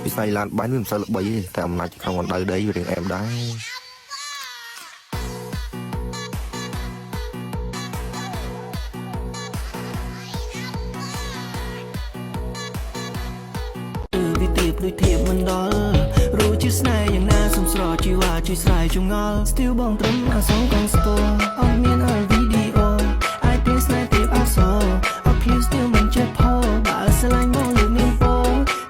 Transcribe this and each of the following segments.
វិស័យឡានបាញ់វាមិនសូវល្បីទេតែអំណាចក្នុងអណ្ដៅដីវារៀងអែមដែរវាទៀបដូចធៀបមិនដល់รู้ជាស្នេហ៍យ៉ាងណាសំស្រជីវ៉ាជួយស្រ័យចងល់ Still បងត្រឹមអាសងកងស្ទោអត់មានអល់វីដេអូអាចពេលស្នេហ៍ទៀបអាសោអត់ Please Still មិនចេះផោបើស្រឡាញ់បងលើកនាងពោ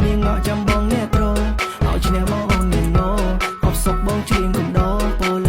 នាងងក់ចាំបងអ្នកត្រង់ឲ្យឈ្នះបងអូននាងណូអបសុកបងច្រៀងកំដរពោល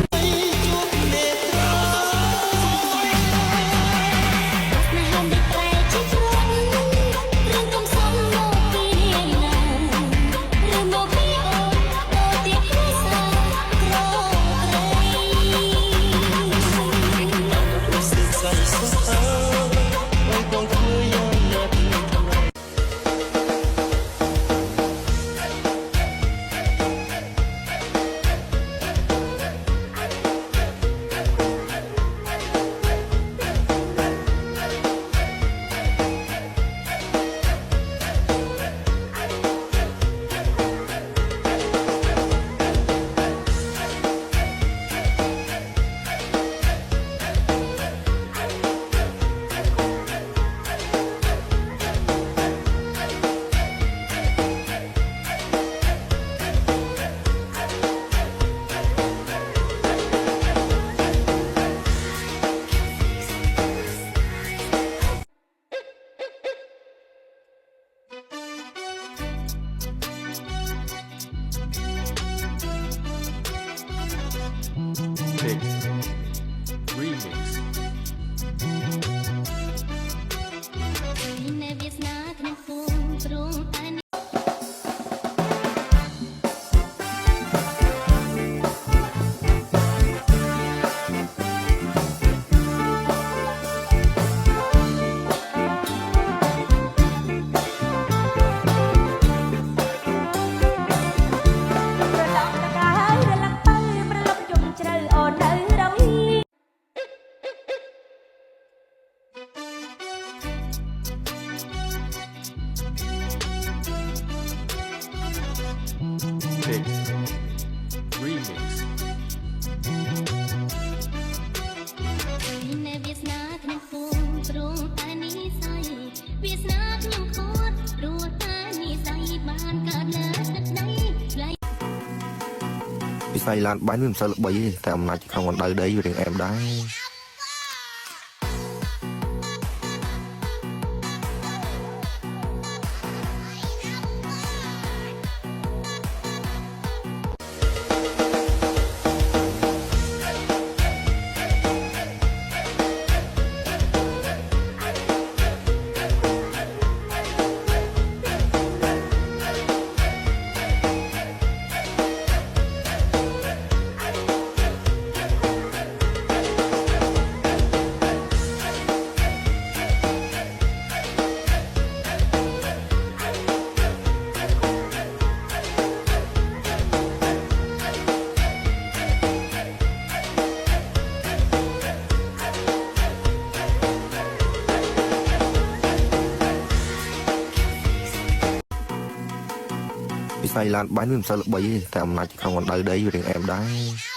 វិស័យឡានបាញ់វាមិនសូវល្បីទេតែអំណាចក្នុងអណ្ដៅដីវារៀងអែមដែរវិស័យឡានបាញ់វាមិនសូវល្បីទេតែអំណាចក្នុងអណ្ដៅដីវារៀងអែមដែរ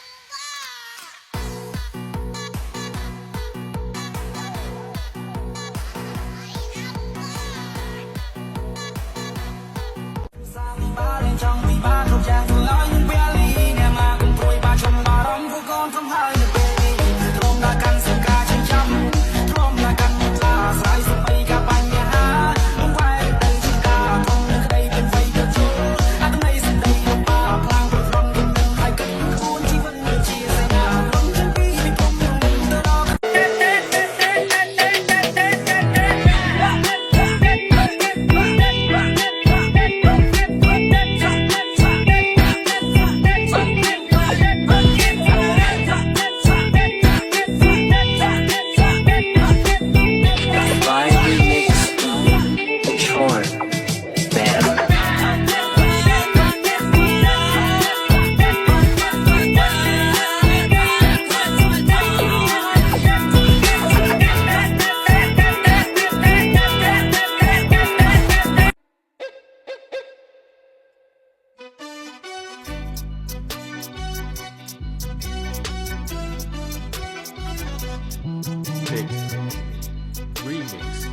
Remix